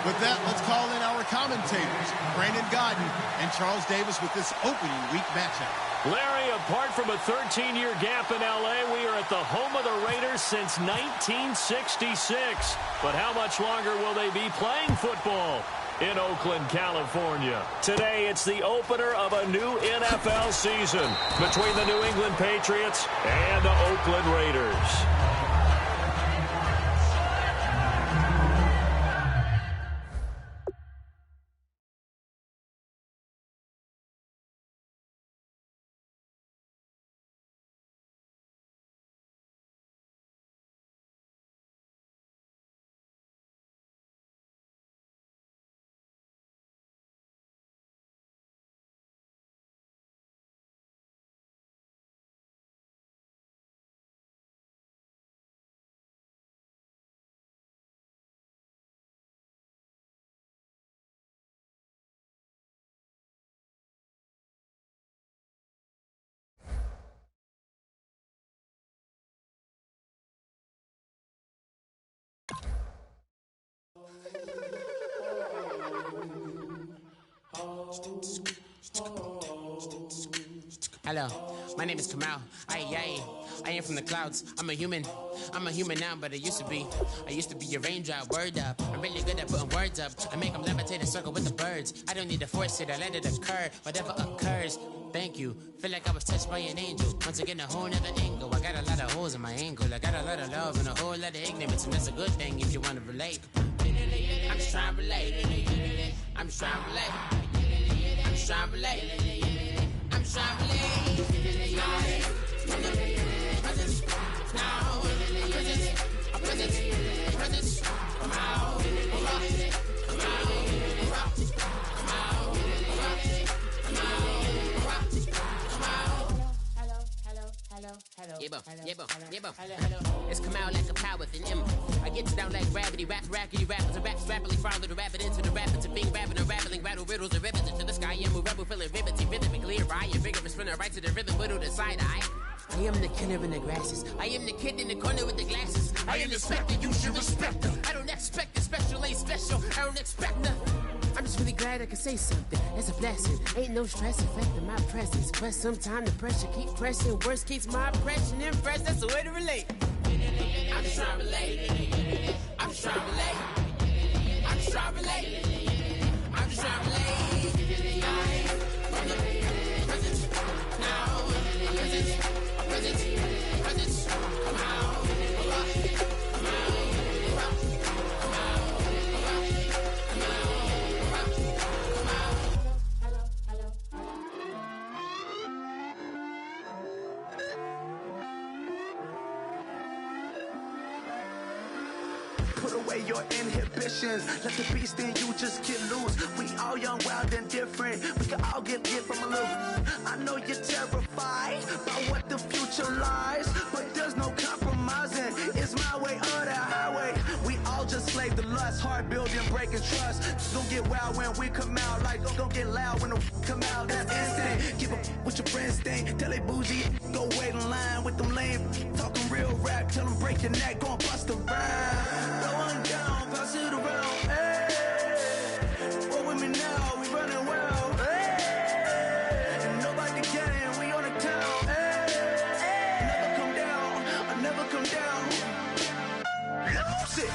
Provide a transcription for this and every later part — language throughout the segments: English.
With that, let's call in our commentators, Brandon Godden and Charles Davis, with this opening week matchup. Larry, apart from a 13-year gap in L.A., we are at the home of the Raiders since 1966. But how much longer will they be playing football in Oakland, California? Today, it's the opener of a new NFL season between the New England Patriots and the Oakland Raiders. Hello, my name is Kamal. I am from the clouds. I'm a human now, but I used to be a raindrop. Word up, I'm really good at putting words up. I make them levitate and circle with the birds. I don't need to force it, I let it occur. Whatever occurs, thank you. Feel like I was touched by an angel. Once again, a whole nother angle. I got a lot of holes in my ankle. I got a lot of love and a whole lot of ignorance, and that's a good thing if you want to relate. I'm just trying to relate. I'm just trying to relate. I'm just trying to relate. I'm just trying to relate. It's come out like a power with an M. I get you down like gravity, rackety rappers, and raps rapidly follow the rabbit into the rapids, and being rapping and rattling, rattle riddles and rivets into the sky. I'm a rebel, feeling riveting, rhythmically clear. I am vigorous, spinner right to the rhythm, widow to side eye. I am the killer in the grasses. I am the kid in the corner with the glasses. I am the spectre, you should respect her. I don't expect the special, ain't special. I don't expect nothing. I'm just really glad I can say something. It's a blessing. Ain't no stress affecting my presence. But sometimes the pressure keep pressing. Worst keeps my impression impressed. That's the way to relate. I'm just trying to relate. I'm just trying to relate. I'm just trying to relate. I'm just trying to relate. Put away your inhibitions. Let the beast in you just get loose. We all young, wild, and different. We can all get from a little. I know you're terrified about what the future lies, but there's no compromising. It's my way or the highway. We all just slave the lust, heart building, breaking trust. Don't get wild when we come out. Like don't get loud when the come out. That's instant. Keep up with your friends thing. Tell they bougie, go wait in line with them lame. Talking real rap, tell them break your neck, go and bust a rhyme. Going down, pass it around. Hey, roll with me now, we running well. Hey, and nobody can, we on the town. Hey, never come down, I never come down. Lose it.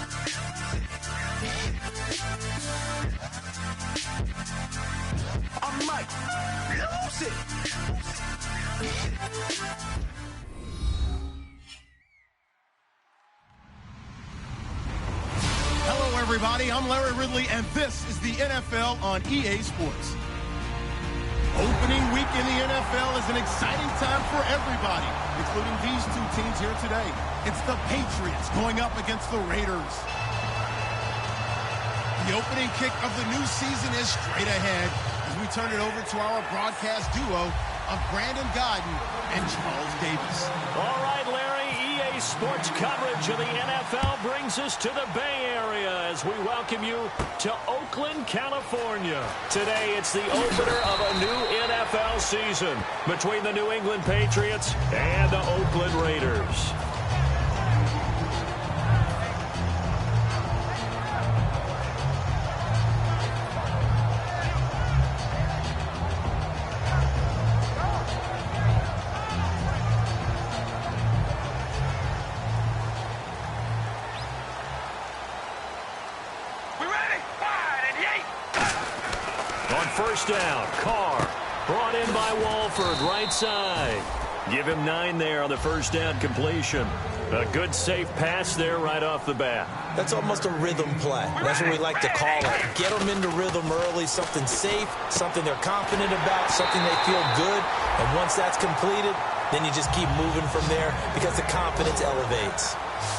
I'm Mike. Lose it. Hello, everybody. I'm Larry Ridley, and this is the NFL on EA Sports. Opening week in the NFL is an exciting time for everybody, including these two teams here today. It's the Patriots going up against the Raiders. The opening kick of the new season is straight ahead as we turn it over to our broadcast duo of Brandon Godden and Charles Davis. All right, Larry, EA Sports coverage of the NFL brings us to the Bay Area as we welcome you to Oakland, California. Today, it's the opener of a new NFL season between the New England Patriots and the Oakland Raiders. first down. Carr brought in by Walford, right side. Give him 9 there on the first down completion. A good, safe pass there right off the bat. That's almost a rhythm play. That's what we like to call it. Get them into rhythm early, something safe, something they're confident about, something they feel good. And once that's completed, then you just keep moving from there because the confidence elevates.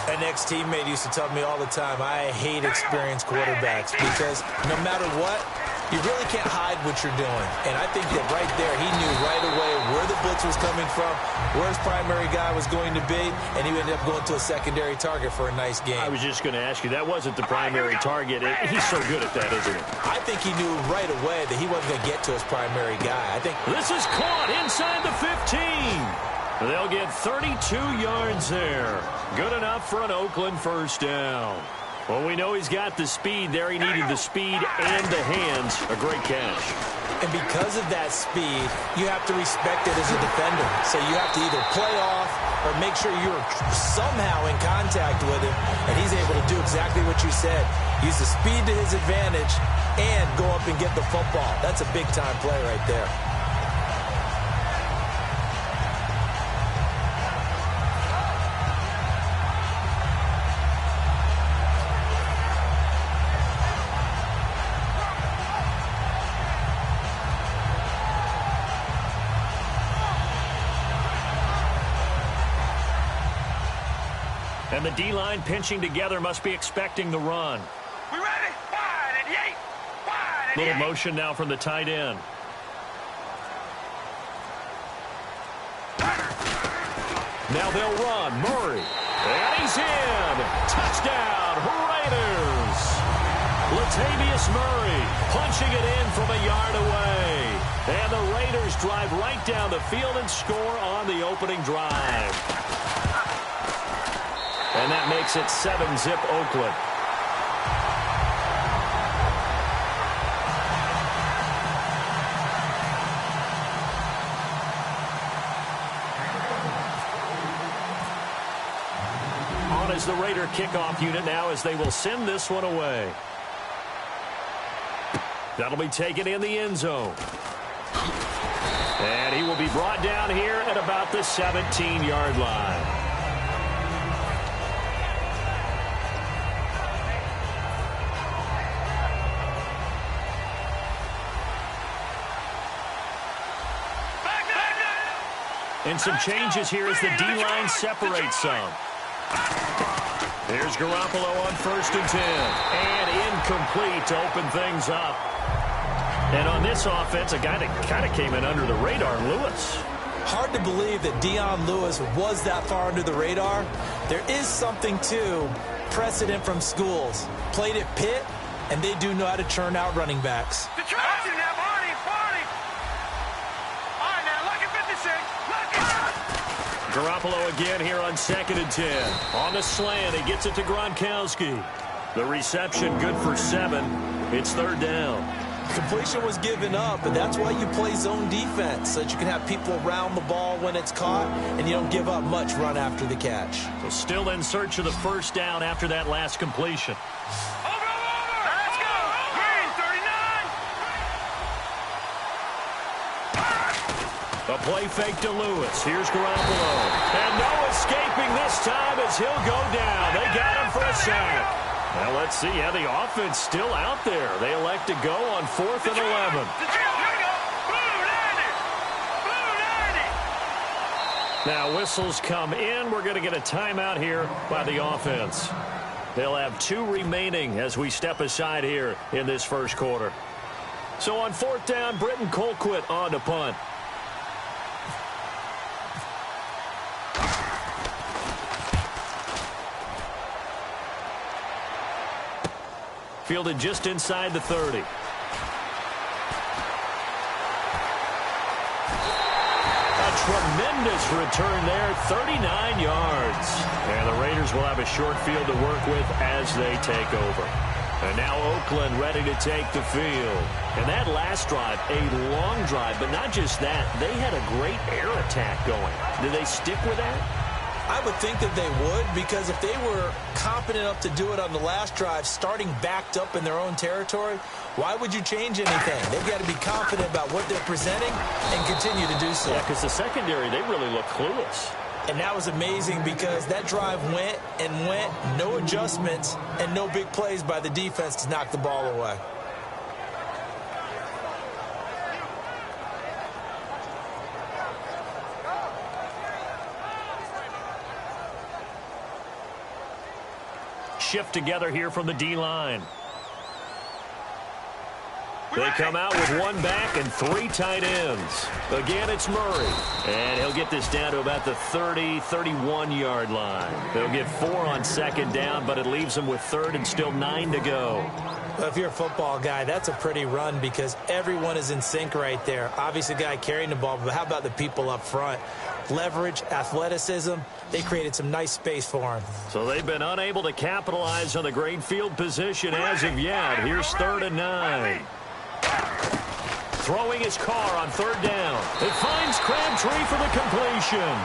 An ex-teammate used to tell me all the time, I hate experienced quarterbacks because no matter what, you really can't hide what you're doing. And I think that right there, he knew right away where the blitz was coming from, where his primary guy was going to be, and he ended up going to a secondary target for a nice game. I was just going to ask you, that wasn't the primary target. He's so good at that, isn't he? I think he knew right away that he wasn't going to get to his primary guy. I think this is caught inside the 15. They'll get 32 yards there. Good enough for an Oakland first down. Well, we know he's got the speed there. He needed the speed and the hands. A great catch. And because of that speed, you have to respect it as a defender. So you have to either play off or make sure you're somehow in contact with him. And he's able to do exactly what you said. Use the speed to his advantage and go up and get the football. That's a big-time play right there. And the D-line pinching together must be expecting the run. We ready? Wide and yay! Wide and Little yay! motion now from the tight end. Now they'll run. Murray. And he's in. Touchdown, Raiders. Latavius Murray punching it in from a yard away. And the Raiders drive right down the field and score on the opening drive. And that makes it 7-zip Oakland. On is the Raider kickoff unit now as they will send this one away. That'll be taken in the end zone. And he will be brought down here at about the 17-yard line. And some changes here as the D-line separates some. Here's Garoppolo on 1st and 10. And incomplete to open things up. And on this offense, a guy that kind of came in under the radar, Lewis. Hard to believe that Dion Lewis was that far under the radar. There is something to precedent from schools. Played at Pitt, and they do know how to churn out running backs. The traction now, Barney. All right, now, look at 56. Garoppolo again here on 2nd and 10. On the slant, he gets it to Gronkowski. The reception good for 7. It's 3rd down. Completion was given up, but that's why you play zone defense, so that you can have people around the ball when it's caught, and you don't give up much run after the catch. So still in search of the first down after that last completion. Over! Let's go! Green, 39! A play fake to Lewis. Here's Garoppolo. And no escaping this time as he'll go down. They got him for a sack. Well, let's see. Yeah, the offense still out there. They elect to go on 4th and 11. Now whistles come in. We're going to get a timeout here by the offense. They'll have 2 remaining as we step aside here in this first quarter. So on 4th down, Britton Colquitt on to punt. Fielded just inside the 30. A tremendous return there, 39 yards. And the Raiders will have a short field to work with as they take over. And now Oakland ready to take the field. And that last drive, a long drive, but not just that. They had a great air attack going. Did they stick with that? I would think that they would, because if they were competent enough to do it on the last drive, starting backed up in their own territory, why would you change anything? They've got to be confident about what they're presenting and continue to do so. Yeah, because the secondary, they really look clueless. And that was amazing because that drive went and went, no adjustments, and no big plays by the defense to knock the ball away. Shift together here from the D-line. They come out with one back and 3 tight ends. Again, it's Murray. And he'll get this down to about the 30, 31-yard line. They'll get 4 on second down, but it leaves them with third and still 9 to go. Well, if you're a football guy, that's a pretty run because everyone is in sync right there. Obviously, the guy carrying the ball, but how about the people up front? Leverage, athleticism, they created some nice space for him. So they've been unable to capitalize on the great field position as of yet. Here's 3rd and 9. Throwing his car on 3rd down. It finds Crabtree for the completion.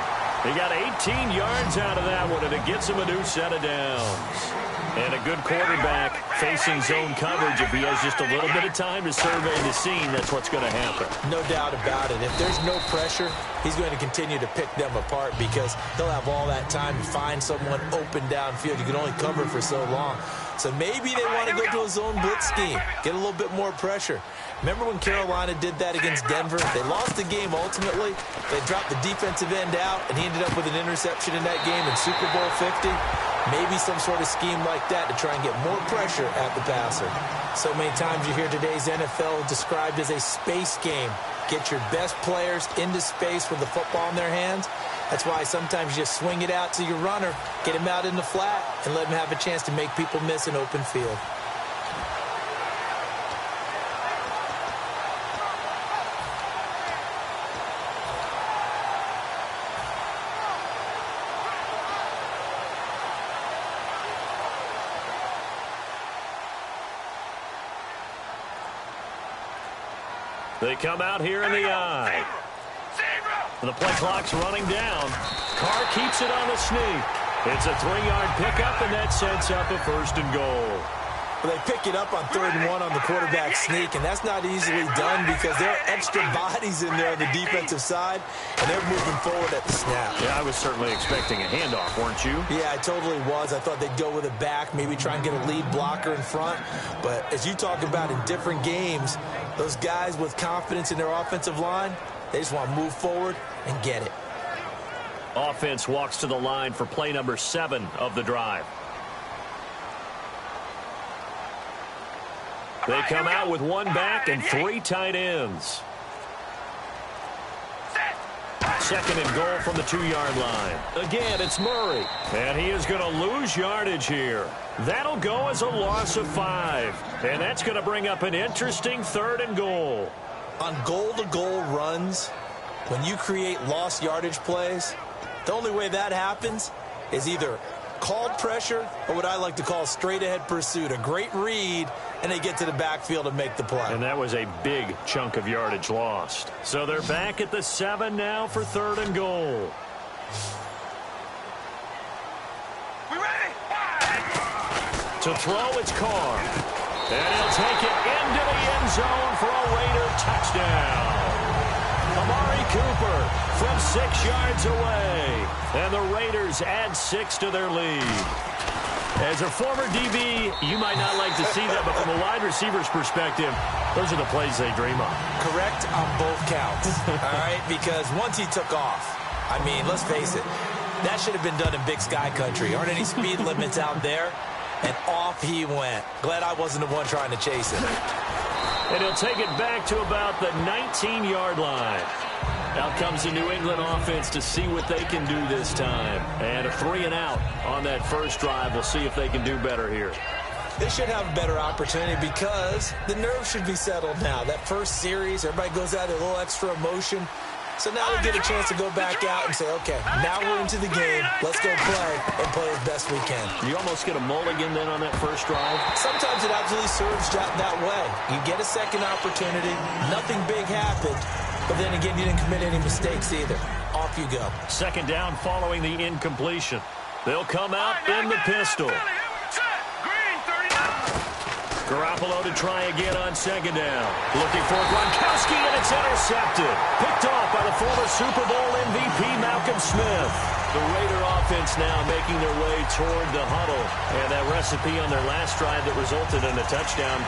He got 18 yards out of that one, and it gets him a new set of downs. And a good quarterback facing zone coverage. If he has just a little bit of time to survey the scene, that's what's going to happen. No doubt about it. If there's no pressure, he's going to continue to pick them apart because he'll have all that time to find someone open downfield. You can only cover for so long. So maybe they want to go to a zone blitz scheme, get a little bit more pressure. Remember when Carolina did that against Denver? They lost the game ultimately. They dropped the defensive end out, and he ended up with an interception in that game in Super Bowl 50. Maybe some sort of scheme like that to try and get more pressure at the passer. So many times you hear today's NFL described as a space game. Get your best players into space with the football in their hands. That's why sometimes you just swing it out to your runner, get him out in the flat, and let him have a chance to make people miss an open field. They come out here in the eye. The play clock's running down. Carr keeps it on the sneak. It's a 3-yard pickup, and that sets up a 1st and goal. Well, they pick it up on 3rd and 1 on the quarterback sneak, and that's not easily done because there are extra bodies in there on the defensive side, and they're moving forward at the snap. Yeah, I was certainly expecting a handoff, weren't you? Yeah, I totally was. I thought they'd go with it back, maybe try and get a lead blocker in front. But as you talk about in different games, those guys with confidence in their offensive line, they just want to move forward and get it. Offense walks to the line for play number 7 of the drive. They come out with one back and 3 tight ends. 2nd and goal from the 2-yard line. Again, it's Murray. And he is going to lose yardage here. That'll go as a loss of 5. And that's going to bring up an interesting 3rd and goal. On goal-to-goal runs, when you create lost yardage plays, the only way that happens is either called pressure or what I like to call straight-ahead pursuit. A great read, and they get to the backfield and make the play. And that was a big chunk of yardage lost. So they're back at the 7 now for 3rd and goal. We ready? To throw, it's Carr. And he'll take it into the end zone for a Raider touchdown. Amari Cooper from 6 yards away. And the Raiders add 6 to their lead. As a former DB, you might not like to see that, but from a wide receiver's perspective, those are the plays they dream of. Correct on both counts, all right? Because once he took off, I mean, let's face it, that should have been done in Big Sky Country. Aren't any speed limits out there? And off he went. Glad I wasn't the one trying to chase it. And he'll take it back to about the 19-yard line. Out comes the New England offense to see what they can do this time. And a 3-and-out on that first drive. We'll see if they can do better here. They should have a better opportunity because the nerves should be settled now. That first series, everybody goes out with a little extra emotion. So now they get a chance to go back out and say, okay, now we're into the game. Let's go play and play as best we can. You almost get a mulligan then on that first drive? Sometimes it absolutely serves that way. You get a second opportunity. Nothing big happened. But then again, you didn't commit any mistakes either. off you go. Second down following the incompletion. They'll come out in the pistol. Garoppolo to try again on second down. Looking for Gronkowski, and it's intercepted. Picked off by the former Super Bowl MVP Malcolm Smith. The Raider offense now making their way toward the huddle. And that recipe on their last drive that resulted in a touchdown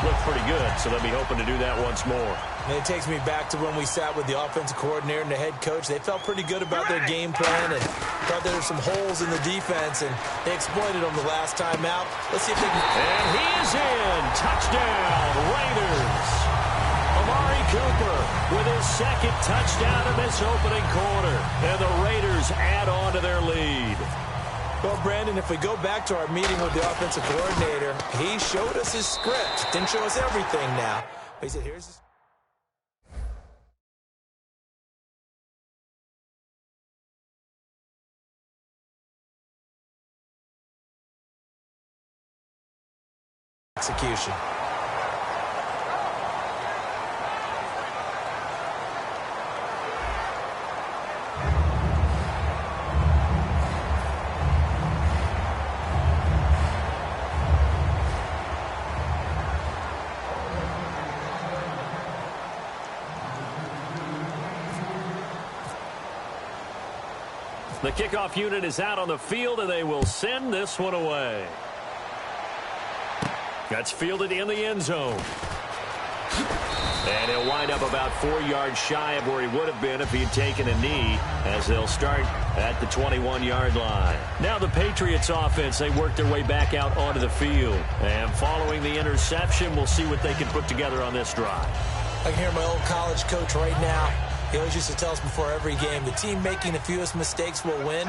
looked pretty good, so they'll be hoping to do that once more. And it takes me back to when we sat with the offensive coordinator and the head coach. They felt pretty good about their game plan and thought there were some holes in the defense, and they exploited them the last time out. Let's see if they can... And he is in. Touchdown, Raiders. Amari Cooper with his second touchdown in this opening quarter. And the Raiders add on to their lead. Well, Brandon, if we go back to our meeting with the offensive coordinator, he showed us his script. Didn't show us everything now. But he said, here's his... execution. The kickoff unit is out on the field, and they will send this one away. That's fielded in the end zone. And he'll wind up about 4 yards shy of where he would have been if he had taken a knee, as they'll start at the 21-yard line. Now the Patriots offense, they work their way back out onto the field. And following the interception, we'll see what they can put together on this drive. I can hear my old college coach right now. He always used to tell us before every game, the team making the fewest mistakes will win.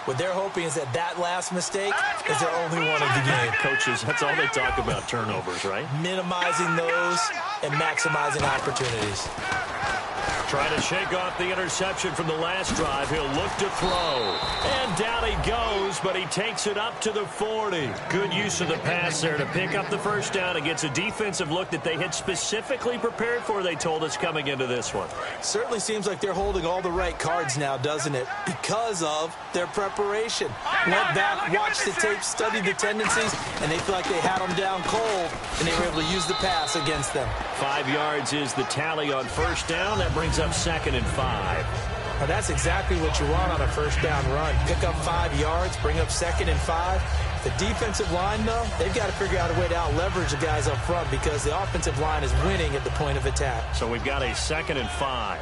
What they're hoping is that that last mistake is their only one of the game. Coaches, that's all they talk about, turnovers, right? Minimizing those and maximizing opportunities. Trying to shake off the interception from the last drive. He'll look to throw. And down he goes, but he takes it up to the 40. Good use of the pass there to pick up the first down against a defensive look that they had specifically prepared for, they told us, coming into this one. Certainly seems like they're holding all the right cards now, doesn't it? Because of their preparation. Went back, watched the tape, studied the tendencies, and they feel like they had them down cold, and they were able to use the pass against them. 5 yards is the tally on first down. That brings up 2nd and 5. Now that's exactly what you want on a first down run. Pick up 5 yards, bring up 2nd and 5. The defensive line, though, they've got to figure out a way to out-leverage the guys up front because the offensive line is winning at the point of attack. So we've got a 2nd and 5.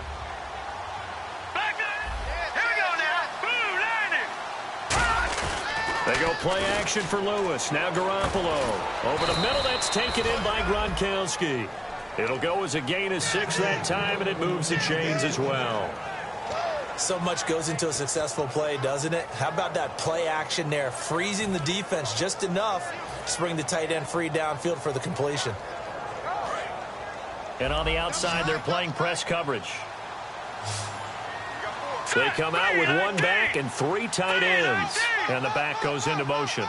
They go play action for Lewis. Now Garoppolo. Over the middle, that's taken in by Gronkowski. It'll go as a gain of 6 that time, and it moves the chains as well. So much goes into a successful play, doesn't it? How about that play action there? Freezing the defense just enough to bring the tight end free downfield for the completion. And on the outside, they're playing press coverage. They come out with 1 back and 3 tight ends. And the back goes into motion.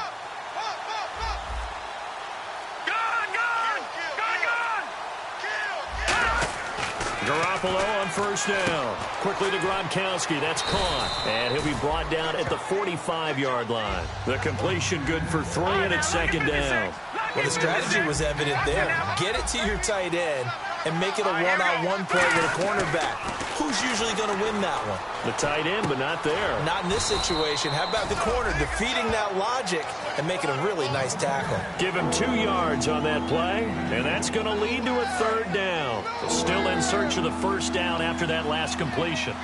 Garoppolo on first down. Quickly to Gronkowski. That's caught. And he'll be brought down at the 45-yard line. The completion good for 3, and it's 2nd down. Well, the strategy was evident there. Get it to your tight end and make it a one-on-one play with a cornerback. Who's usually going to win that one? The tight end, but not there. Not in this situation. How about the corner defeating that logic and making a really nice tackle? Give him 2 yards on that play, and that's going to lead to a 3rd down. Still in search of the first down after that last completion.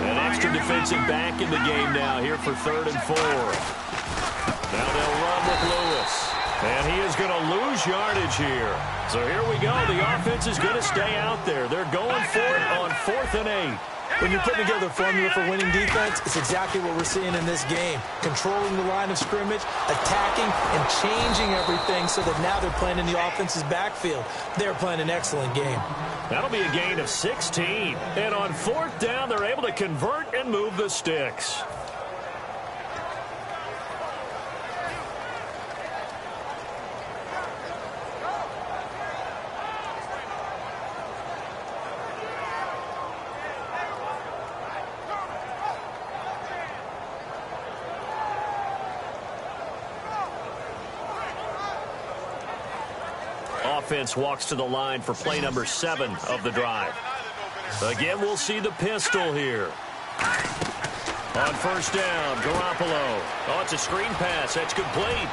An extra defensive back in the game now here for 3rd and 4. Now they'll run with Lewis. And he is going to lose yardage here. So here we go. The offense is going to stay out there. They're going for it on 4th and 8. When you're putting together a formula for winning defense, it's exactly what we're seeing in this game. Controlling the line of scrimmage, attacking, and changing everything so that now they're playing in the offense's backfield. They're playing an excellent game. That'll be a gain of 16. And on 4th down, they're able to convert and move the sticks. offense walks to the line for play number 7 of the drive. Again, we'll see the pistol here. On first down, Garoppolo. Oh, it's a screen pass. That's complete.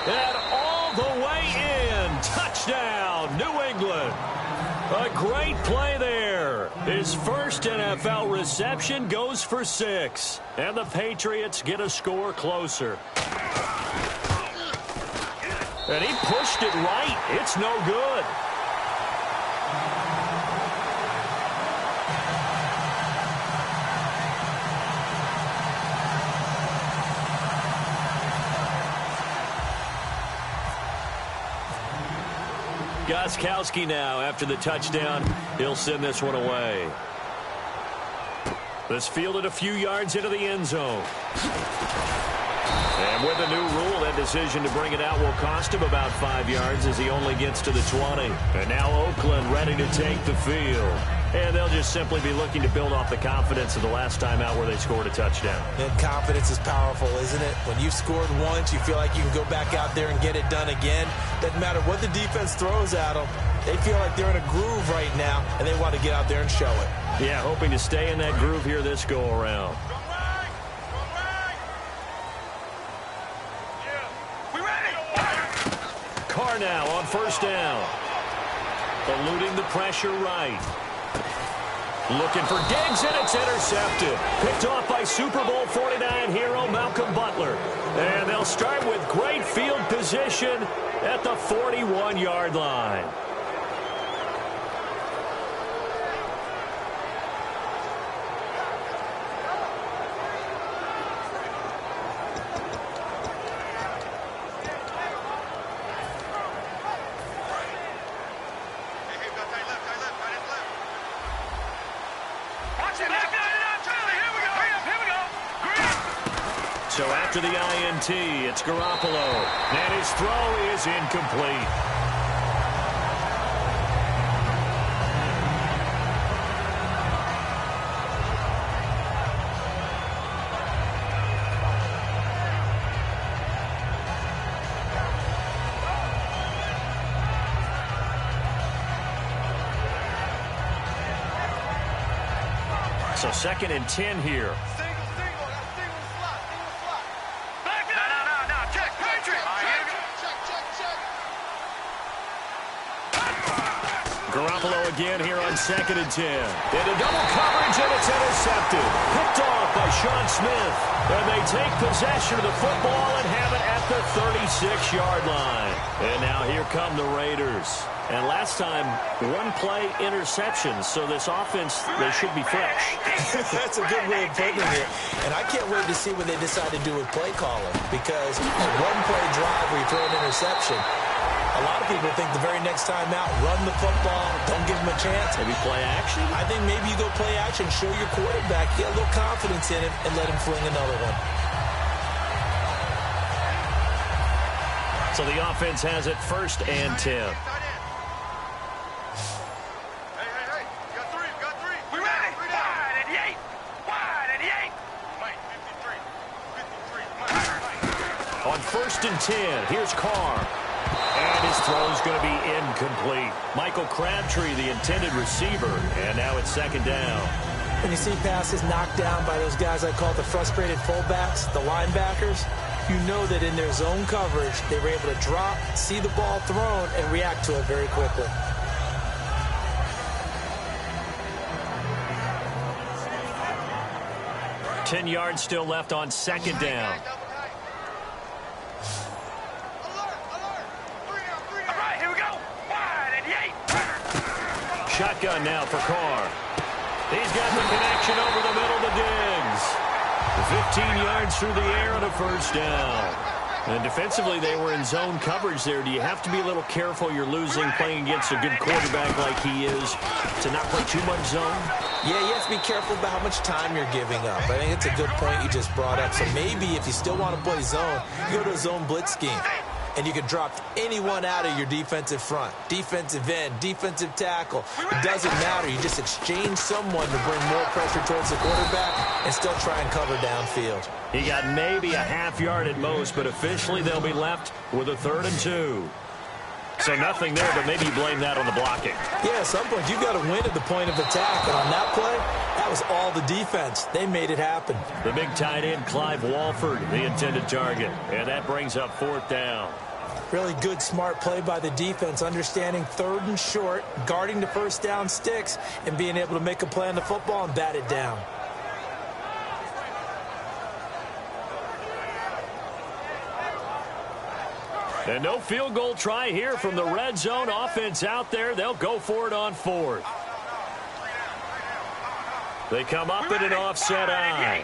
And all the way in. Touchdown, New England. A great play there. His first NFL reception goes for 6. And the Patriots get a score closer. And he pushed it right. It's no good. Gostkowski now after the touchdown. He'll send this one away. This fielded a few yards into the end zone. And with the new rule, that decision to bring it out will cost him about 5 yards as he only gets to the 20. And now Oakland ready to take the field. And they'll just simply be looking to build off the confidence of the last time out where they scored a touchdown. And confidence is powerful, isn't it? When you've scored once, you feel like you can go back out there and get it done again. Doesn't matter what the defense throws at them. They feel like they're in a groove right now, and they want to get out there and show it. Yeah, hoping to stay in that groove here this go-around. Carr now on first down. Eluding the pressure right. Looking for Diggs, and it's intercepted. Picked off by Super Bowl 49 hero Malcolm Butler. And they'll start with great field position at the 41-yard line. So after the INT, it's Garoppolo. And his throw is incomplete. So 2nd and 10 here. Garoppolo again here on 2nd and 10. Into double coverage, and it's intercepted. Picked off by Sean Smith. And they take possession of the football and have it at the 36-yard line. And now here come the Raiders. And last time, one-play interceptions. So this offense, they should be fresh. That's a good way of putting it. And I can't wait to see what they decide to do with play calling. Because a one-play drive where you throw an interception, a lot of people think the very next time out, run the football, don't give him a chance. Maybe play action? I think maybe you go play action, show your quarterback, get a little confidence in him, and let him fling another one. So the offense has it 1st and 10. On 1st and 10, here's Carr. And his throw is going to be incomplete. Michael Crabtree, the intended receiver, and now it's 2nd down. When you see passes knocked down by those guys I call the frustrated fullbacks, the linebackers, you know that in their zone coverage, they were able to drop, see the ball thrown, and react to it very quickly. Ten yards still left on 2nd down. Shotgun now for Carr. He's got the connection over the middle to Diggs. 15 yards through the air on a 1st down. And defensively, they were in zone coverage there. Do you have to be a little careful? You're losing playing against a good quarterback like he is to not play too much zone? Yeah, you have to be careful about how much time you're giving up. I think it's a good point you just brought up. So maybe if you still want to play zone, you go to a zone blitz scheme. And you can drop anyone out of your defensive front. Defensive end, defensive tackle. It doesn't matter. You just exchange someone to bring more pressure towards the quarterback and still try and cover downfield. He got maybe a half yard at most, but officially they'll be left with a 3rd and 2. So nothing there, but maybe you blame that on the blocking. Yeah, at some point, you've got to win at the point of attack. And on that play, that was all the defense. They made it happen. The big tight end, Clive Walford, the intended target. And that brings up 4th down. Really good, smart play by the defense, understanding 3rd and short, guarding the first down sticks, and being able to make a play on the football and bat it down. And no field goal try here from the red zone. Offense out there. They'll go for it on 4th. They come up in an offset eye.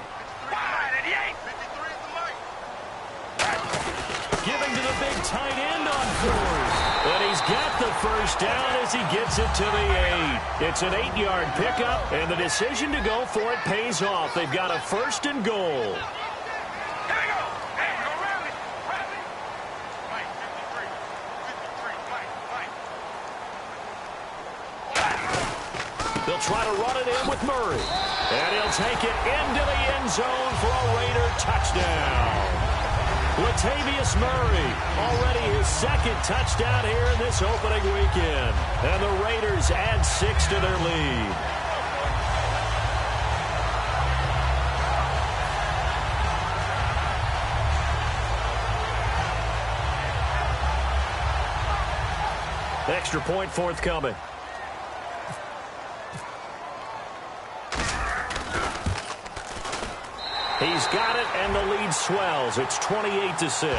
Giving to the big tight end on 4th. And he's got the first down as he gets it to the 8. It's an 8-yard pickup, and the decision to go for it pays off. They've got a 1st and goal. They'll try to run it in with Murray. And he'll take it into the end zone for a Raider touchdown. Latavius Murray, already his 2nd touchdown here in this opening weekend. And the Raiders add 6 to their lead. Extra point forthcoming. He's got it, and the lead swells. It's 28-6.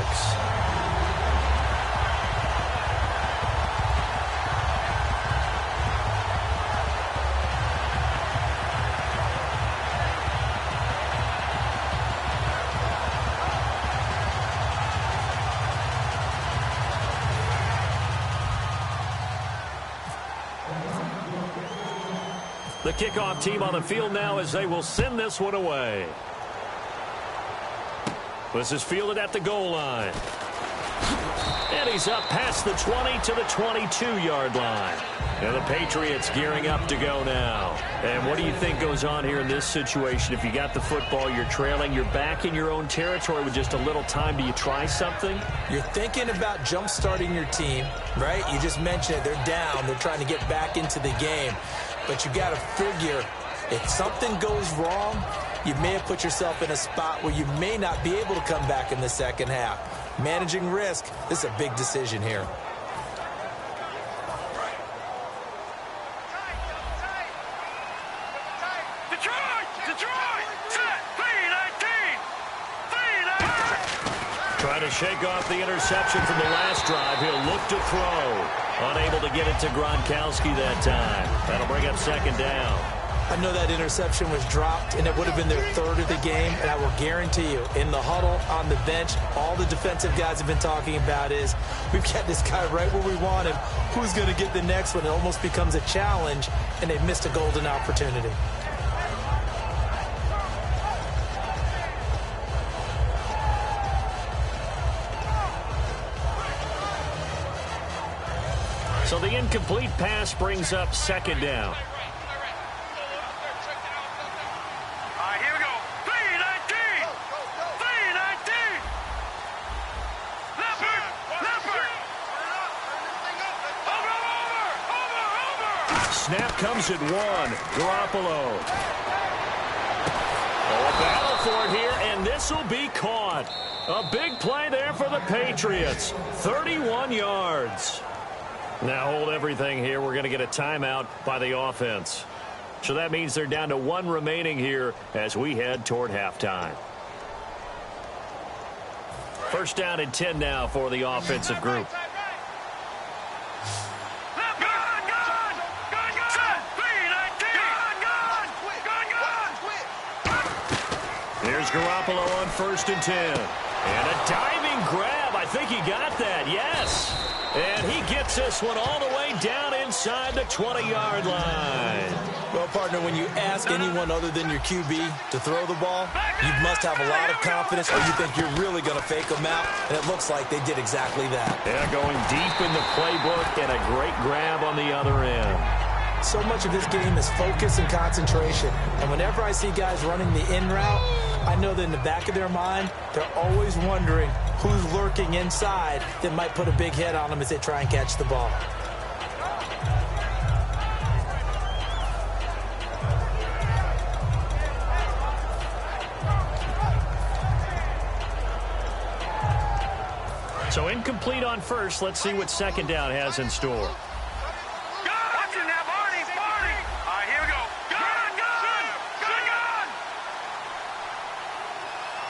The kickoff team on the field now as they will send this one away. This is fielded at the goal line. And he's up past the 20 to the 22-yard line. And the Patriots gearing up to go now. And what do you think goes on here in this situation? If you got the football, you're trailing, you're back in your own territory with just a little time. Do you try something? You're thinking about jump-starting your team, right? You just mentioned it. They're down. They're trying to get back into the game. But you got to figure if something goes wrong, you may have put yourself in a spot where you may not be able to come back in the second half. Managing risk, this is a big decision here. Trying to shake off the interception from the last drive. He'll look to throw. Unable to get it to Gronkowski that time. That'll bring up 2nd down. I know that interception was dropped, and it would have been their 3rd of the game, and I will guarantee you, in the huddle, on the bench, all the defensive guys have been talking about is, we've got this guy right where we want him. Who's going to get the next one? It almost becomes a challenge, and they've missed a golden opportunity. So the incomplete pass brings up 2nd down. Snap comes at 1. Garoppolo. A battle for it here, and this will be caught. A big play there for the Patriots. 31 yards. Now hold everything here. We're going to get a timeout by the offense. So that means they're down to 1 remaining here as we head toward halftime. 1st down and 10 now for the offensive group. Here's Garoppolo on 1st and 10. And a diving grab. I think he got that. Yes. And he gets this one all the way down inside the 20-yard line. Well, partner, when you ask anyone other than your QB to throw the ball, you must have a lot of confidence, or you think you're really going to fake them out, and it looks like they did exactly that. Yeah, going deep in the playbook and a great grab on the other end. So much of this game is focus and concentration. And whenever I see guys running the in route, I know that in the back of their mind, they're always wondering who's lurking inside that might put a big hit on them as they try and catch the ball. So incomplete on first. Let's see what second down has in store. Watch it now, Barney. All right, here we go. Gun.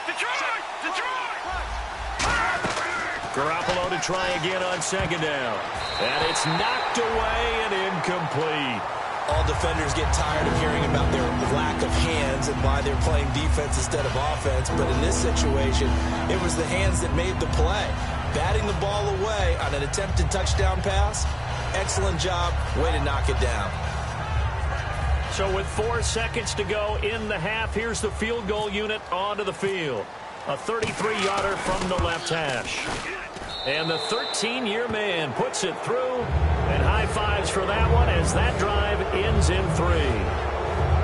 Detroit. Garoppolo to try again on second down. And it's knocked away and incomplete. All defenders get tired of hearing about their lack of hands and why they're playing defense instead of offense. But in this situation, it was the hands that made the play. Batting the ball away on an attempted touchdown pass. Excellent job. Way to knock it down. So with 4 seconds to go in the half, here's the field goal unit onto the field. A 33-yarder from the left hash. And the 13-year man puts it through. And high fives for that one as that drive ends in 3.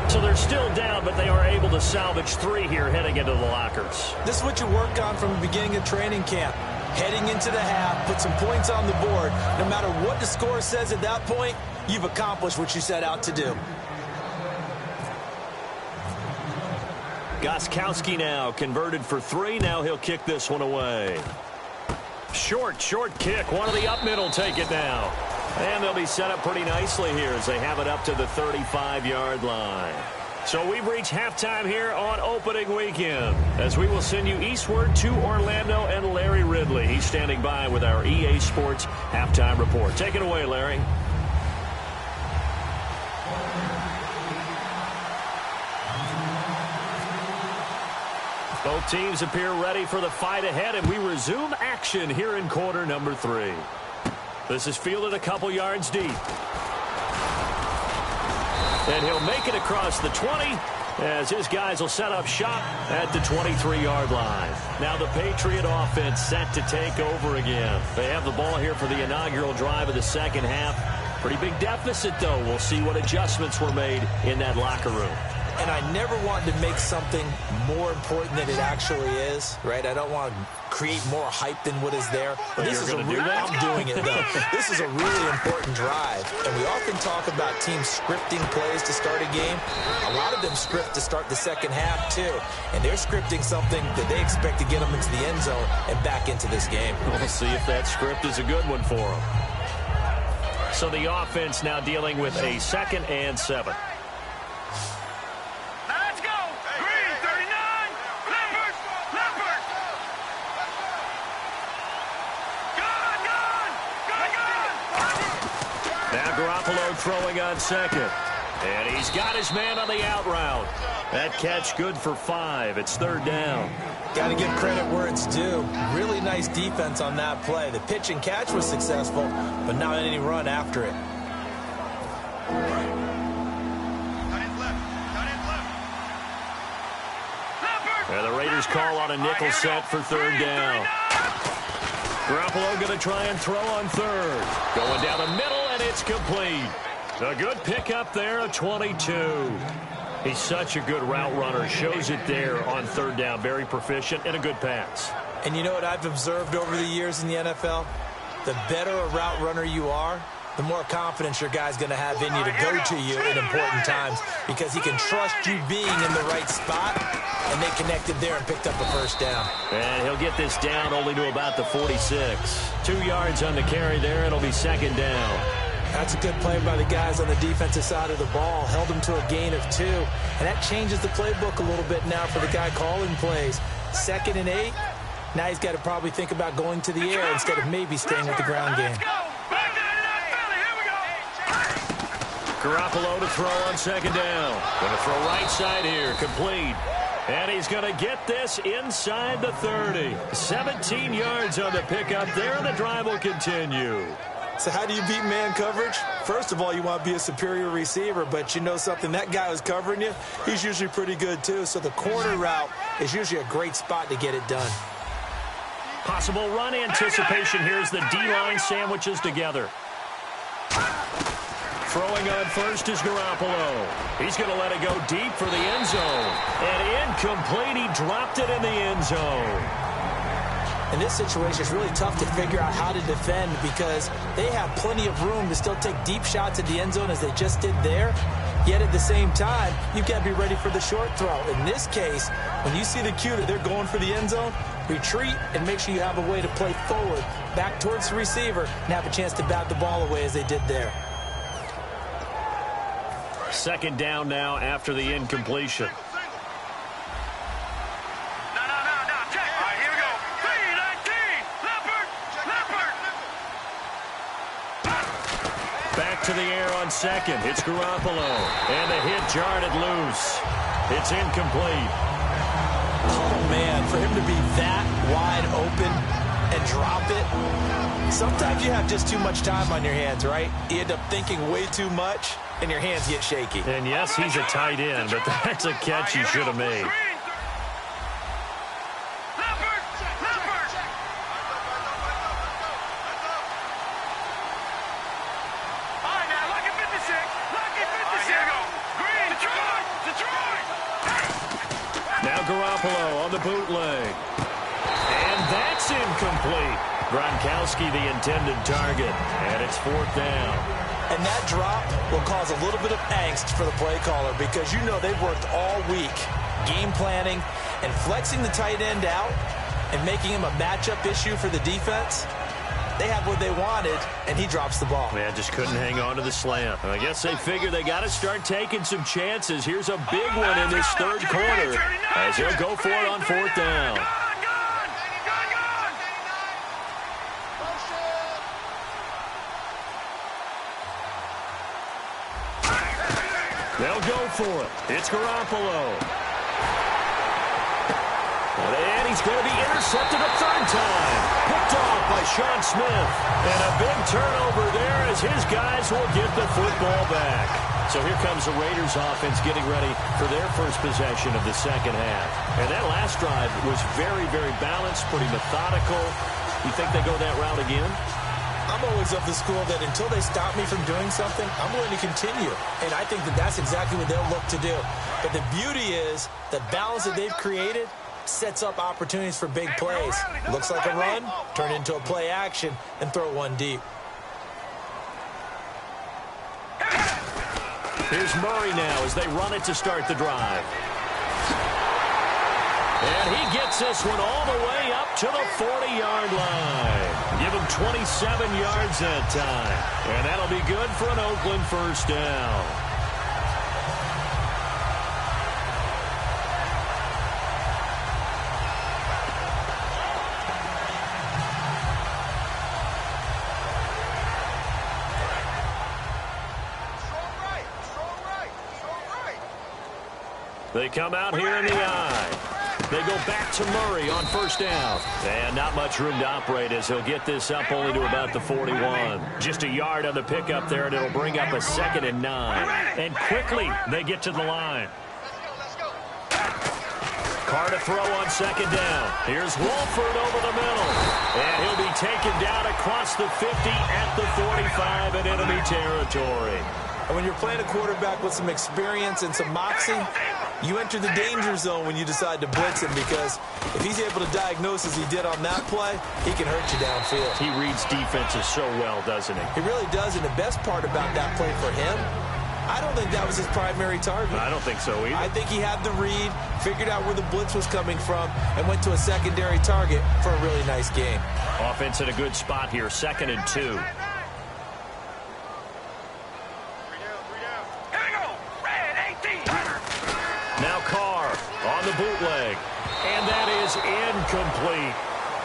So they're still down, but they are able to salvage 3 here heading into the lockers. This is what you work on from the beginning of training camp. Heading into the half, put some points on the board. No matter what the score says at that point, you've accomplished what you set out to do. Gostkowski now converted for 3. Now he'll kick this one away. Short kick. One of the up middle take it now. And they'll be set up pretty nicely here as they have it up to the 35-yard line. So we've reached halftime here on opening weekend as we will send you eastward to Orlando and Larry Ridley. He's standing by with our EA Sports halftime report. Take it away, Larry. Both teams appear ready for the fight ahead, and we resume action here in quarter number 3. This is fielded a couple yards deep. And he'll make it across the 20 as his guys will set up shop at the 23-yard line. Now the Patriot offense set to take over again. They have the ball here for the inaugural drive of the second half. Pretty big deficit, though. We'll see what adjustments were made in that locker room. And I never wanted to make something more important than it actually is, right? I don't want to create more hype than what is there. But this is I'm doing it, though. This is a really important drive. And we often talk about teams scripting plays to start a game. A lot of them script to start the second half, too. And they're scripting something that they expect to get them into the end zone and back into this game. We'll see if that script is a good one for them. So the offense now dealing with a 2nd and 7. Garoppolo throwing on second. And he's got his man on the out route. That catch good for 5. It's 3rd down. Got to give credit where it's due. Really nice defense on that play. The pitch and catch was successful, but not any run after it. And the Raiders call on a nickel set for 3rd down. Garoppolo going to try and throw on 3rd. Going down the middle, and it's complete. A good pickup there, a 22. He's such a good route runner. Shows it there on 3rd down. Very proficient and a good pass. And you know what I've observed over the years in the NFL? The better a route runner you are, the more confidence your guy's going to have in you to go to you in important times because he can trust you being in the right spot, and they connected there and picked up a 1st down. And he'll get this down only to about the 46. 2 yards on the carry there. It'll be 2nd down. That's a good play by the guys on the defensive side of the ball. Held him to a gain of 2. And that changes the playbook a little bit now for the guy calling plays. 2nd and 8. Now he's got to probably think about going to the air instead of maybe staying with the ground game. Garoppolo to throw on 2nd down. Going to throw right side here. Complete. And he's going to get this inside the 30. 17 yards on the pickup there, and the drive will continue. So how do you beat man coverage? First of all, you want to be a superior receiver, but you know something, that guy who's covering you, he's usually pretty good too. So the corner route is usually a great spot to get it done. Possible run anticipation. Here's the D-line sandwiches together. Throwing on first is Garoppolo. He's going to let it go deep for the end zone. And incomplete. He dropped it in the end zone. In this situation, it's really tough to figure out how to defend because they have plenty of room to still take deep shots at the end zone as they just did there. Yet at the same time, you've got to be ready for the short throw. In this case, when you see the cue that they're going for the end zone, retreat and make sure you have a way to play forward, back towards the receiver, and have a chance to bat the ball away as they did there. Second down now after the incompletion. Back to the air on second. It's Garoppolo. And the hit jarred it loose. It's incomplete. Oh, man, for him to be that wide open and drop it. Sometimes you have just too much time on your hands, right? You end up thinking way too much, and your hands get shaky. And yes, he's a tight end, but that's a catch he should have made. Now Garoppolo on the bootleg. And that's incomplete. Gronkowski the intended target. And it's fourth down. And that drop will cause a little bit of angst for the play caller because you know they've worked all week game planning and flexing the tight end out and making him a matchup issue for the defense. They had what they wanted, and he drops the ball. Man, just couldn't hang on to the slant. I guess they figure they got to start taking some chances. Here's a big one in this third quarter as he'll go for it on fourth down. They'll go for it. It's Garoppolo. And he's going to be intercepted a third time. Picked off by Sean Smith. And a big turnover there as his guys will get the football back. So here comes the Raiders offense getting ready for their first possession of the second half. And that last drive was very, very balanced, pretty methodical. You think they go that route again? I'm always of the school that until they stop me from doing something, I'm going to continue. And I think that that's exactly what they'll look to do. But the beauty is the balance that they've created sets up opportunities for big plays. Looks like a run, turn into a play action, and throw one deep. Here's Murray now as they run it to start the drive. And he gets this one all the way up to the 40-yard line. Give him 27 yards that time. And that'll be good for an Oakland first down. They come out here in the eye. They go back to Murray on first down. And not much room to operate as he'll get this up only to about the 41. Just a yard on the pickup there, and it'll bring up a 2nd and 9. And quickly, they get to the line. Carr to throw on second down. Here's Wolford over the middle. And he'll be taken down across the 50 at the 45 in enemy territory. And when you're playing a quarterback with some experience and some moxie, you enter the danger zone when you decide to blitz him because if he's able to diagnose as he did on that play, he can hurt you downfield. He reads defenses so well, doesn't he? He really does, and the best part about that play for him, I don't think that was his primary target. I don't think so either. I think he had the read, figured out where the blitz was coming from, and went to a secondary target for a really nice game. Offense in a good spot here, 2nd and 2. Now Carr on the bootleg. And that is incomplete.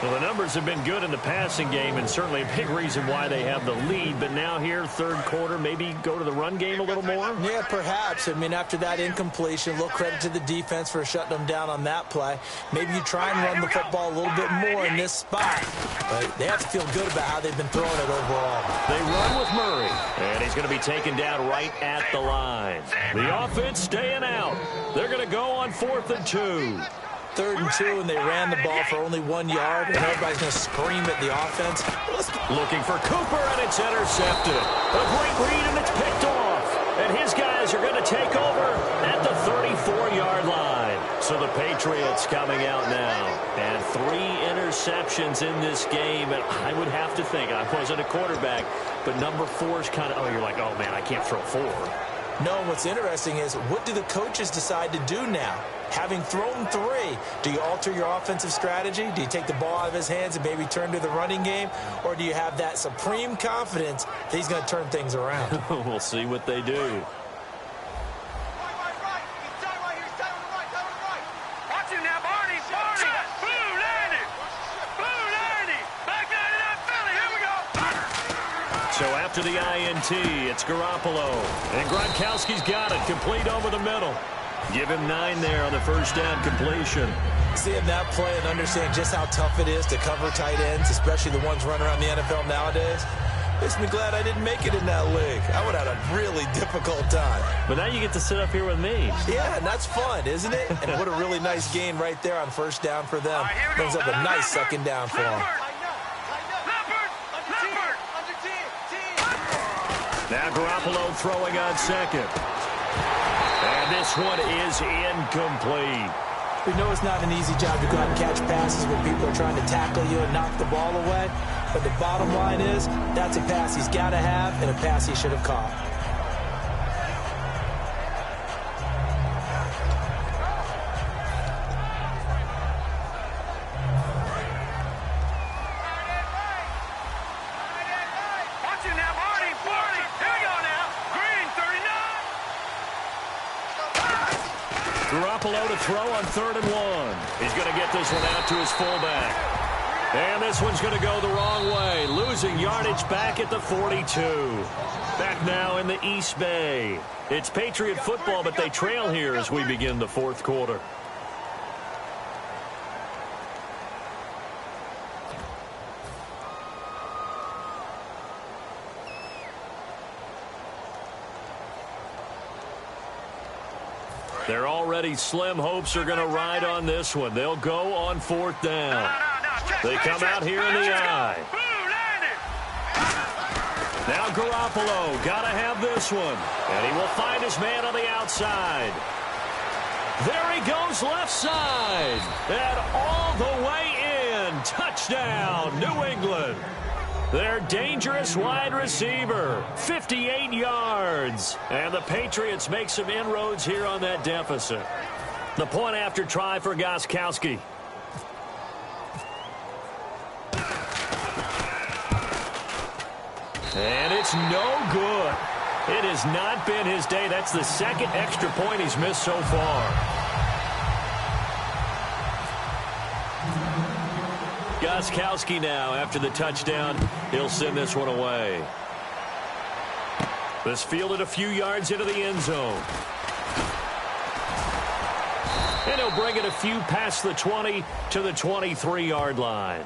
Well, the numbers have been good in the passing game and certainly a big reason why they have the lead. But now here, third quarter, maybe go to the run game a little more? Yeah, perhaps. I mean, after that incompletion, a little credit to the defense for shutting them down on that play. Maybe you try and run the football a little bit more in this spot. But they have to feel good about how they've been throwing it overall. They run with Murray. And he's going to be taken down right at the line. The offense staying out. They're going to go on 4th and 2. 3rd and 2 and they ran the ball for only 1 yard, and everybody's going to scream at the offense. Looking for Cooper, and it's intercepted. A great read, and it's picked off. And his guys are going to take over at the 34-yard line. So the Patriots coming out now. And 3 interceptions in this game. And I would have to think, I wasn't a quarterback, but number 4 is kind of, oh, you're like, oh, man, I can't throw 4. No, what's interesting is, what do the coaches decide to do now? Having thrown 3, do you alter your offensive strategy? Do you take the ball out of his hands and maybe turn to the running game? Or do you have that supreme confidence that he's going to turn things around? We'll see what they do. So after the INT, it's Garoppolo. And Gronkowski's got it, complete over the middle. Give him 9 there on the first down completion. Seeing that play and understanding just how tough it is to cover tight ends, especially the ones running around the NFL nowadays, makes me glad I didn't make it in that league. I would have had a really difficult time. But now you get to sit up here with me. Yeah, and that's fun, isn't it? And what a really nice gain right there on first down for them. Brings up a nice second down for them. Now Garoppolo throwing on second. And this one is incomplete. We know it's not an easy job to go out and catch passes when people are trying to tackle you and knock the ball away. But the bottom line is, that's a pass he's got to have and a pass he should have caught. Garoppolo to throw on 3rd and 1. He's going to get this one out to his fullback. And this one's going to go the wrong way, losing yardage back at the 42. Back now in the East Bay. It's Patriot football, but they trail here as we begin the 4th quarter. They're already slim hopes are going to ride on this one. They'll go on 4th down. They come out here in the eye. Now Garoppolo, got to have this one. And he will find his man on the outside. There he goes left side. And all the way in. Touchdown, New England. Their dangerous wide receiver, 58 yards. And the Patriots make some inroads here on that deficit. The point after try for Gronkowski. And it's no good. It has not been his day. That's the 2nd extra point he's missed so far. Gronkowski now, after the touchdown, he'll send this one away. This fielded a few yards into the end zone. And he'll bring it a few past the 20 to the 23-yard line.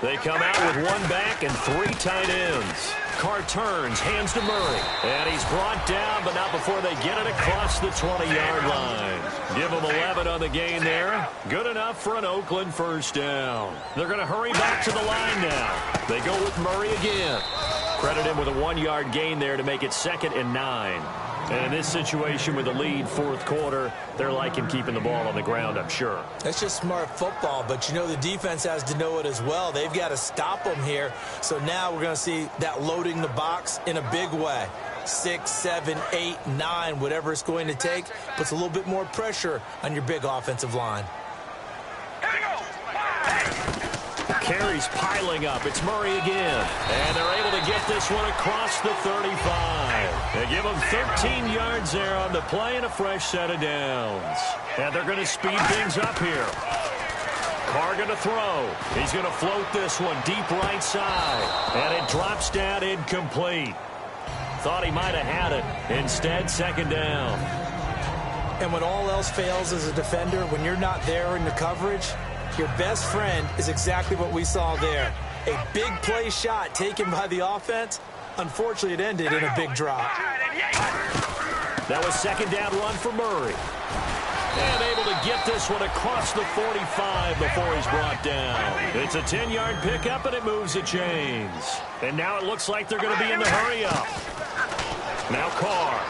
They come out with 1 back and 3 tight ends. Carr turns, hands to Murray. And he's brought down, but not before they get it across the 20-yard line. Give him 11 on the gain there. Good enough for an Oakland first down. They're going to hurry back to the line now. They go with Murray again. Credit him with a 1-yard gain there to make it 2nd and 9. And in this situation with the lead 4th quarter, they're liking keeping the ball on the ground, I'm sure. That's just smart football, but you know the defense has to know it as well. They've got to stop them here. So now we're going to see that loading the box in a big way. 6, 7, 8, 9, whatever it's going to take, puts a little bit more pressure on your big offensive line. Carries piling up. It's Murray again. And they're able to get this one across the 35. They give him 13 yards there on the play and a fresh set of downs. And they're going to speed things up here. Carr going to throw. He's going to float this one deep right side. And it drops down incomplete. Thought he might have had it. Instead, second down. And when all else fails as a defender, when you're not there in the coverage, your best friend is exactly what we saw there. A big play shot taken by the offense. Unfortunately, it ended in a big drop. That was second down run for Murray. And able to get this one across the 45 before he's brought down. It's a 10-yard pickup, and it moves the chains. And now it looks like they're going to be in the hurry-up. Now Carr.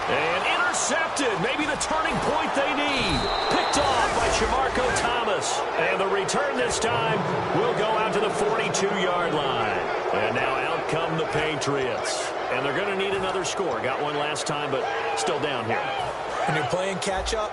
And intercepted. Maybe the turning point they need. Picked off by Shamarko Thomas. And the return this time will go out to the 42-yard line. And now out come the Patriots. And they're going to need another score. Got one last time, but still down here. When you're playing catch-up,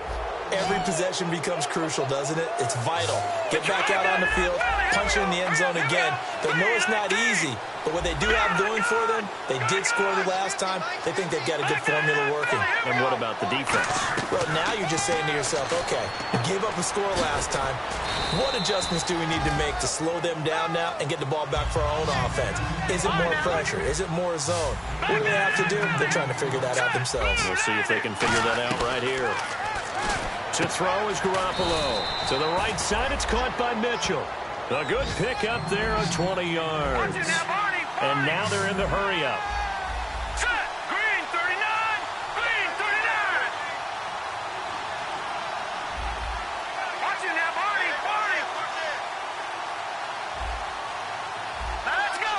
every possession becomes crucial, doesn't it? It's vital. Get back out on the field, punch it in the end zone again. They know it's not easy, but what they do have going for them, they did score the last time. They think they've got a good formula working. And what about the defense? Well, now you're just saying to yourself, okay, we gave up a score last time. What adjustments do we need to make to slow them down now and get the ball back for our own offense? Is it more pressure? Is it more zone? What do they have to do? They're trying to figure that out themselves. We'll see if they can figure that out right here. To throw is Garoppolo. To the right side, it's caught by Mitchell. A good pick up there on 20 yards. And now they're in the hurry-up. Set. Green 39. Green 39. Watching now, Barney. Barney. Now let's go.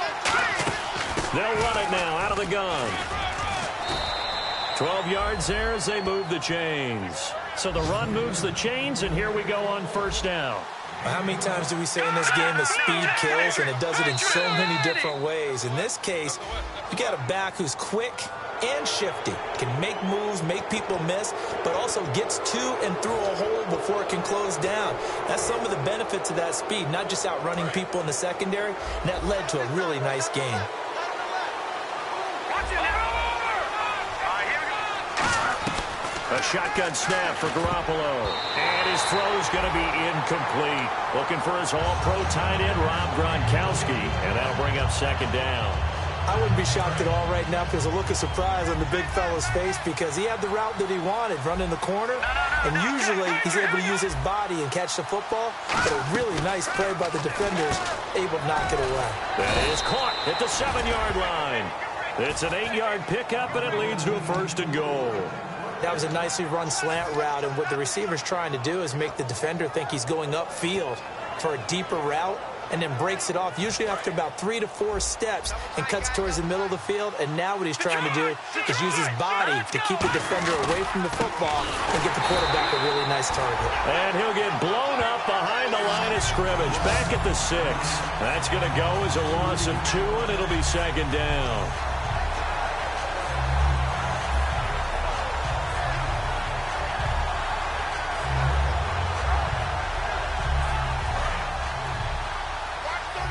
They'll run it now out of the gun. 12 yards there as they move the chains. So the run moves the chains, and here we go on first down. How many times do we say in this game that speed kills, and it does it in so many different ways? In this case, you got a back who's quick and shifty, can make moves, make people miss, but also gets to and through a hole before it can close down. That's some of the benefits of that speed, not just outrunning people in the secondary, and that led to a really nice game. A shotgun snap for Garoppolo. And his throw's going to be incomplete. Looking for his all-pro tight end, Rob Gronkowski. And that'll bring up second down. I wouldn't be shocked at all right now if there's a look of surprise on the big fella's face because he had the route that he wanted, running the corner. And usually he's able to use his body and catch the football. But a really nice play by the defenders, able to knock it away. That is caught at the 7-yard line. It's an 8-yard pickup, and it leads to a first and goal. That was a nicely run slant route, and what the receiver's trying to do is make the defender think he's going upfield for a deeper route and then breaks it off, usually after about 3 to 4 steps, and cuts towards the middle of the field. And now what he's trying to do is use his body to keep the defender away from the football and get the quarterback a really nice target. And he'll get blown up behind the line of scrimmage, back at the 6. That's going to go as a loss of 2, and it'll be second down.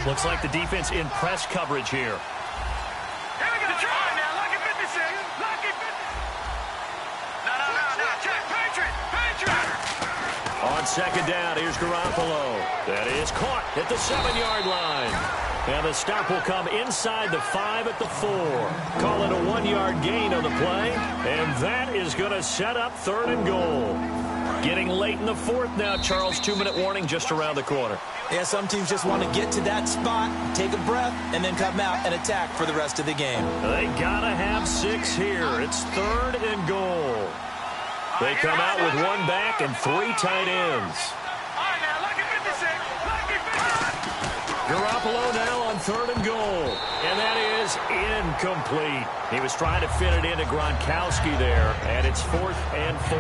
Looks like the defense in press coverage here. Here we go. Try now. Lucky 56. Lucky 50. No. Check. Patriot. On second down, here's Garoppolo. That is caught at the 7-yard line. And the stop will come inside the 5 at the 4. Call it a 1-yard gain on the play. And that is going to set up third and goal. Getting late in the 4th now, Charles. 2-minute warning just around the corner. Yeah, some teams just want to get to that spot, take a breath, and then come out and attack for the rest of the game. They got to have 6 here. It's third and goal. They come out with 1 back and 3 tight ends. All right, now, lucky 56. Lucky 56. Garoppolo now on third and goal. And that is incomplete. He was trying to fit it into Gronkowski there, and it's 4th and 4.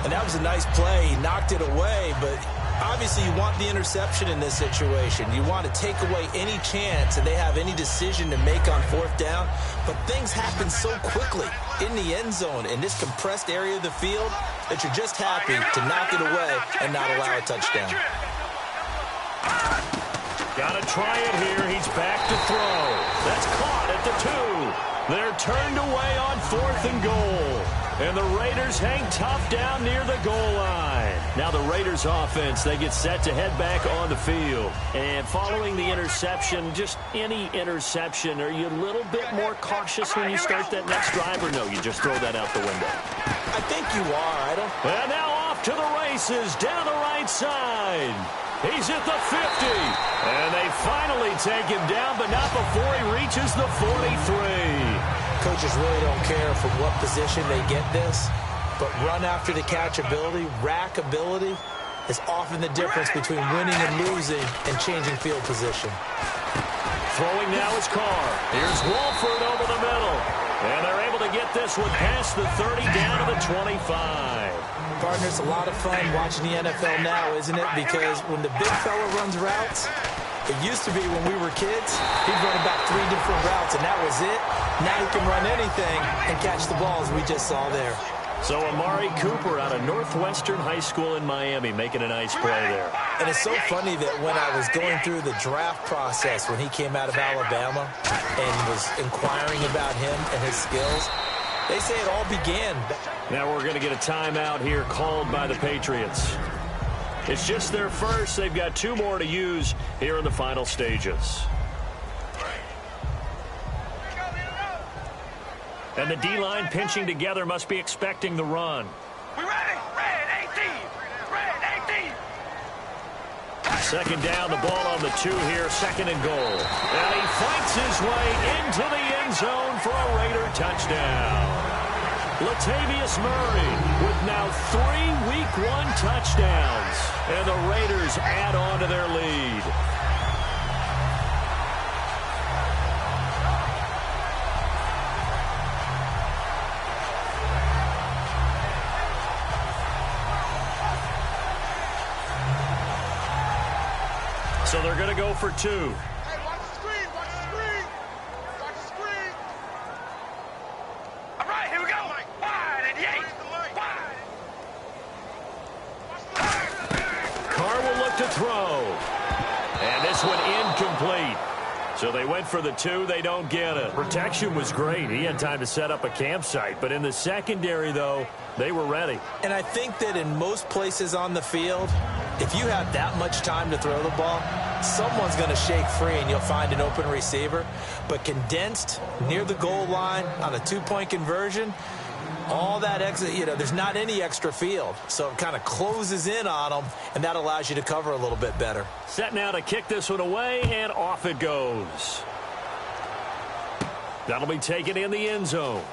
And that was a nice play. He knocked it away, but obviously you want the interception in this situation. You want to take away any chance that they have any decision to make on 4th down. But things happen so quickly in the end zone in this compressed area of the field that you're just happy to knock it away and not allow a touchdown. Got to try it here. He's back to throw. That's caught at the 2. They're turned away on 4th and goal. And the Raiders hang tough down near the goal line. Now the Raiders offense, they get set to head back on the field. And following the interception, just any interception, are you a little bit more cautious when you start that next drive, or no, you just throw that out the window? I think you are. And now off to the races down the right side. He's at the 50. And they finally take him down, but not before he reaches the 43. Coaches really don't care from what position they get this, but run after the catch ability, rack ability, is often the difference between winning and losing and changing field position. Throwing now is Carr. Here's Wolford over the middle. And they're able to get this one past the 30 down to the 25. Partner, it's a lot of fun watching the NFL now, isn't it? Because when the big fella runs routes, it used to be when we were kids, he'd run about 3 different routes, and that was it. Now he can run anything and catch the ball, as we just saw there. So Amari Cooper out of Northwestern High School in Miami making a nice play there. And it's so funny that when I was going through the draft process when he came out of Alabama and was inquiring about him and his skills, they say it all began. Now we're going to get a timeout here called by the Patriots. It's just their first. They've got 2 more to use here in the final stages. And the D-line pinching together must be expecting the run. We ready? Red 18. Red 18. Second down, the ball on the 2 here, second and goal. And he fights his way into the end zone for a Raider touchdown. Latavius Murray with now 3 Week 1 touchdowns. And the Raiders add on to their lead. So they're going to go for 2. Hey, watch the screen. Watch the screen. Watch the screen. All right, here we go. Wide and Yates. Wide. Carr will look to throw. And this one incomplete. So they went for the 2. They don't get it. Protection was great. He had time to set up a campsite. But in the secondary, though, they were ready. And I think that in most places on the field, if you have that much time to throw the ball, someone's going to shake free and you'll find an open receiver. But condensed near the goal line on a 2-point conversion, all that extra, there's not any extra field. So it kind of closes in on them, and that allows you to cover a little bit better. Set now to kick this one away, and off it goes. That'll be taken in the end zone.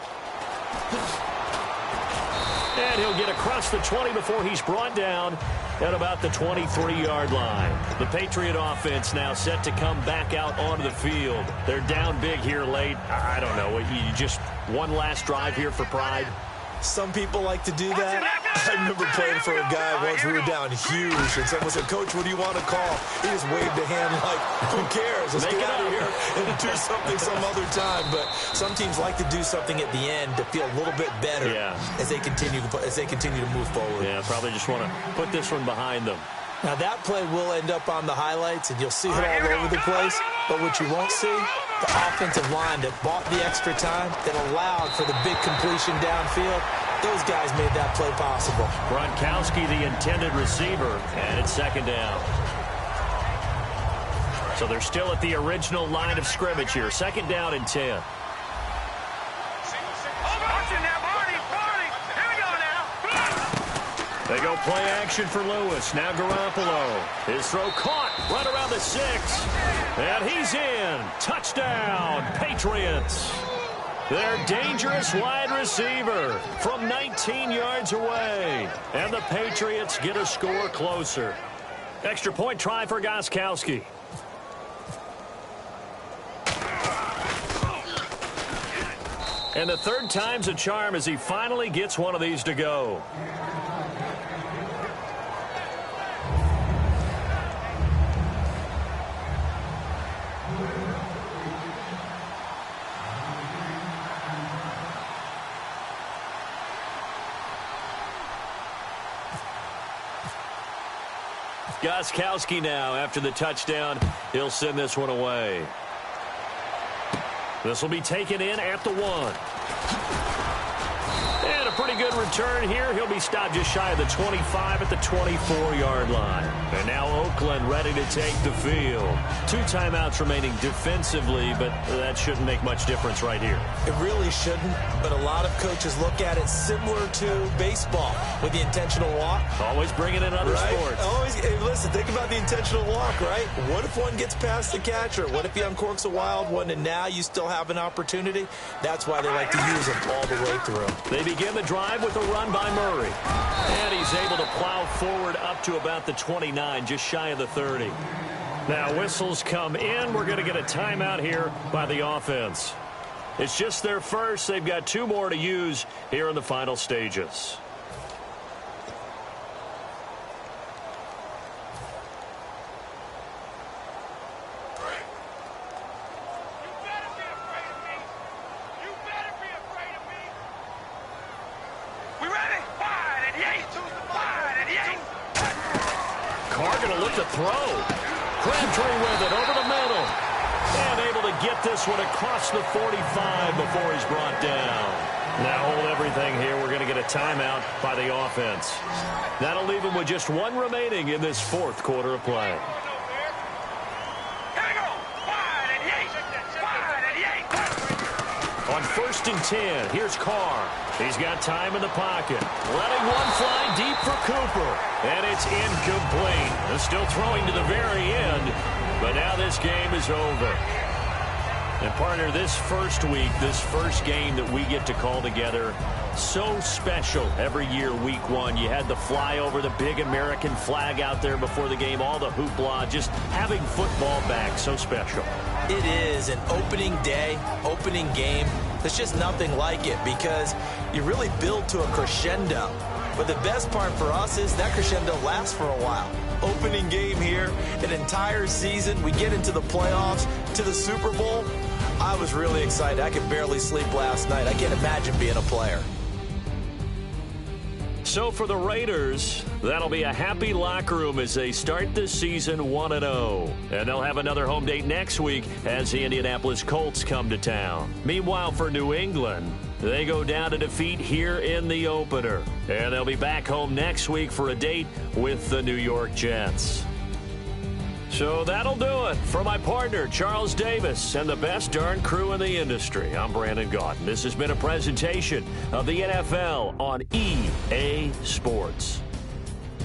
And he'll get across the 20 before he's brought down at about the 23-yard line. The Patriot offense now set to come back out onto the field. They're down big here late. I don't know. You just one last drive here for pride? Some people like to do that. I remember playing for a guy once. We were down huge, and someone said, "Coach, what do you want to call?" He just waved a hand like, "Who cares? Let's get out of here and do something some other time." But some teams like to do something at the end to feel a little bit better as they continue to move forward. Yeah, probably just want to put this one behind them. Now that play will end up on the highlights, and you'll see it all over the place. But what you won't see, the offensive line that bought the extra time, that allowed for the big completion downfield, those guys made that play possible. Gronkowski, the intended receiver, and it's second down. So they're still at the original line of scrimmage here. Second down and 10. They go play action for Lewis. Now Garoppolo. His throw caught right around the 6. And he's in. Touchdown, Patriots. Their dangerous wide receiver from 19 yards away. And the Patriots get a score closer. Extra point try for Gostkowski. And the third time's a charm as he finally gets one of these to go. Gostkowski now, after the touchdown, he'll send this one away. This will be taken in at the 1. And a pretty Pretty good return here. He'll be stopped just shy of the 25 at the 24-yard line. And now Oakland ready to take the field. 2 timeouts remaining defensively, but that shouldn't make much difference right here. It really shouldn't, but a lot of coaches look at it similar to baseball with the intentional walk. Always bringing in other sports. Always. Hey, listen, think about the intentional walk, right? What if one gets past the catcher? What if he uncorks a wild one and now you still have an opportunity? That's why they like to use them all the way through. They begin the drive with a run by Murray. And he's able to plow forward up to about the 29, just shy of the 30. Now whistles come in. We're going to get a timeout here by the offense. It's just their first. They've got 2 more to use here in the final stages. Throw. Crabtree with it over the middle. And able to get this one across the 45 before he's brought down. Now hold everything here. We're going to get a timeout by the offense. That'll leave him with just 1 remaining in this 4th quarter of play. On 1st and 10, here's Carr. He's got time in the pocket. Letting one fly deep for Cooper. And it's incomplete. They're still throwing to the very end. But now this game is over. And, partner, this first week, this first game that we get to call together, so special every year, week 1. You had the flyover, the big American flag out there before the game, all the hoopla, just having football back, so special. It is an opening day, opening game. There's just nothing like it because you really build to a crescendo. But the best part for us is that crescendo lasts for a while. Opening game here, an entire season. We get into the playoffs, to the Super Bowl. I was really excited. I could barely sleep last night. I can't imagine being a player. So for the Raiders, that'll be a happy locker room as they start this season 1-0. And they'll have another home date next week as the Indianapolis Colts come to town. Meanwhile, for New England, they go down to defeat here in the opener. And they'll be back home next week for a date with the New York Jets. So that'll do it. For my partner, Charles Davis, and the best darn crew in the industry, I'm Brandon Gaudin. This has been a presentation of the NFL on EA Sports.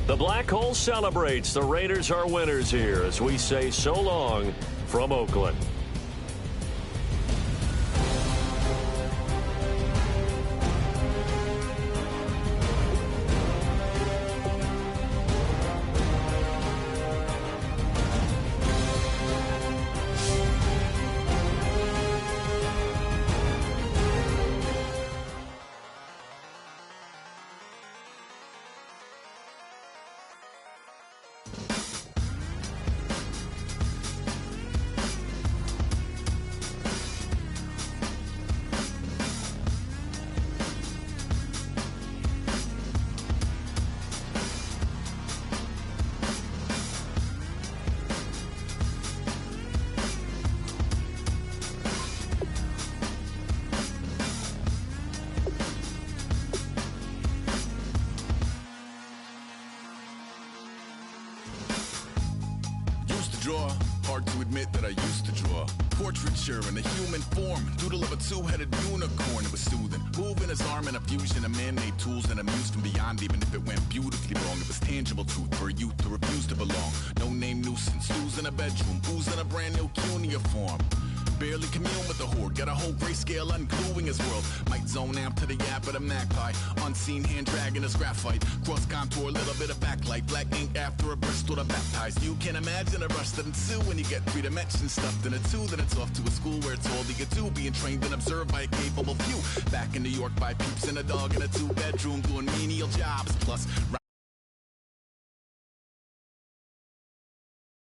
The Black Hole celebrates. The Raiders are winners here as we say so long from Oakland. Hard to admit that I used to draw. Portraiture in a human form. Doodle of a 2-headed unicorn. It was soothing. Moving his arm in a fusion of man-made tools and amused from beyond. Even if it went beautifully wrong, it was tangible truth for a youth to refuse to belong. No name nuisance. Who's in a bedroom? Who's in a brand new cuneiform? Barely commune with the horde. Got a whole grayscale ungluing his world. Might zone amp to the yap of the magpie. Unseen hand dragging his graphite. Cross contour, a little bit of backlight. Black ink after a Bristol to baptize. You can imagine a rush that ensue when you get 3 dimensions stuffed in a 2. Then it's off to a school where it's all you get to. Being trained and observed by a capable few. Back in New York by peeps and a dog in a 2-bedroom doing menial jobs. Plus